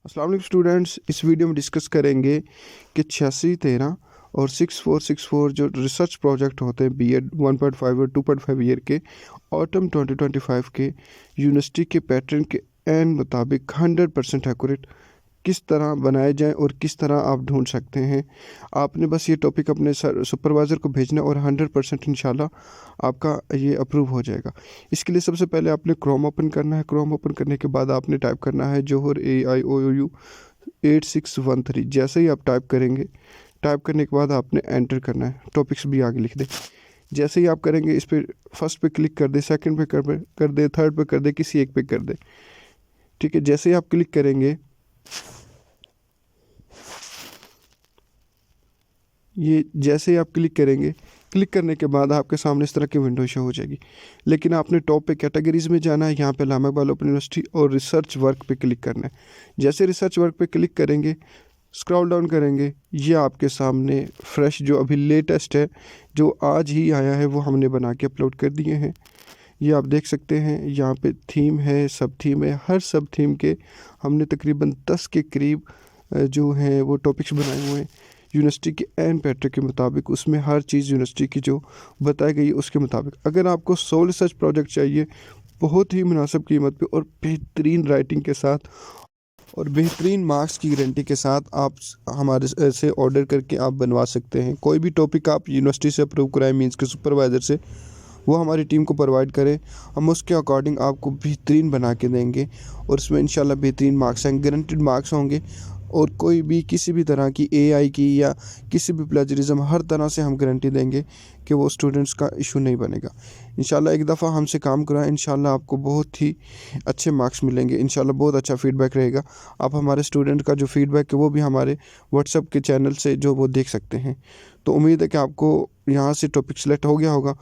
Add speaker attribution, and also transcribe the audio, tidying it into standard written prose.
Speaker 1: अस्सलाम वालेकुम स्टूडेंट्स, इस वीडियो में डिस्कस करेंगे कि 8613 और 6464 जो रिसर्च प्रोजेक्ट होते हैं बीएड 1.5 और 2.5 ईयर के ऑटम 2025 के यूनिवर्सिटी के पैटर्न के एन मुताबिक 100% एक्यूरेट किस तरह बनाए जाएं और किस तरह आप ढूंढ सकते हैं। आपने बस ये टॉपिक अपने सुपरवाइज़र को भेजना और 100% इंशाल्लाह आपका ये अप्रूव हो जाएगा। इसके लिए सबसे पहले आपने क्रोम ओपन करना है। क्रोम ओपन करने के बाद आपने टाइप करना है जोहर AIOU 8613। जैसे ही आप टाइप करेंगे, टाइप करने के बाद आपने एंटर करना है। टॉपिक्स भी आगे लिख दे। जैसे ही आप करेंगे इस पर फर्स्ट पे क्लिक कर दे, सेकंड पे कर दे, थर्ड पे कर दे, किसी एक पे कर दे। ठीक है, जैसे ही आप क्लिक करेंगे जैसे ही आप क्लिक करेंगे, क्लिक करने के बाद आपके सामने इस तरह की विंडो शो हो जाएगी। लेकिन आपने टॉप पे कैटेगरीज़ में जाना है। यहाँ पे अल्लामा इकबाल ओपन यूनिवर्सिटी और रिसर्च वर्क पे क्लिक करना है। जैसे रिसर्च वर्क पे क्लिक करेंगे, स्क्रॉल डाउन करेंगे, ये आपके सामने फ्रेश जो अभी लेटेस्ट है, जो आज ही आया है, वो हमने बना के अपलोड कर दिए हैं। ये आप देख सकते हैं। यहाँ पे थीम है, सब थीम है। हर सब थीम के हमने तकरीबन 10 के करीब जो हैं वो टॉपिक्स बनाए हुए हैं यूनिवर्सिटी के एन पैटर्न के मुताबिक। उसमें हर चीज़ यूनिवर्सिटी की जो बताई गई है उसके मुताबिक। अगर आपको 100 रिसर्च प्रोजेक्ट चाहिए बहुत ही मुनासिब कीमत पे और बेहतरीन राइटिंग के साथ और बेहतरीन मार्क्स की गारंटी के साथ आप हमारे से ऑर्डर करके आप बनवा सकते हैं। कोई भी टॉपिक आप यूनिवर्सिटी से अप्रूव कराएं, मीन्स के सुपरवाइज़र से, वो हमारी टीम को प्रोवाइड करें। हम उसके अकॉर्डिंग आपको बेहतरीन बना के देंगे और उसमें इंशाल्लाह बेहतरीन मार्क्स हैं, गारंटेड मार्क्स होंगे। और कोई भी किसी भी तरह की AI की या किसी भी प्लेजरिज्म, हर तरह से हम गारंटी देंगे कि वो स्टूडेंट्स का इशू नहीं बनेगा। इंशाल्लाह एक दफ़ा हमसे काम कराएं, इंशाल्लाह आपको बहुत ही अच्छे मार्क्स मिलेंगे। इंशाल्लाह बहुत अच्छा फीडबैक रहेगा। आप हमारे स्टूडेंट का जो फीडबैक है वो भी हमारे व्हाट्सएप के चैनल से जो वो देख सकते हैं। तो उम्मीद है कि आपको यहाँ से टॉपिक सेलेक्ट हो गया होगा।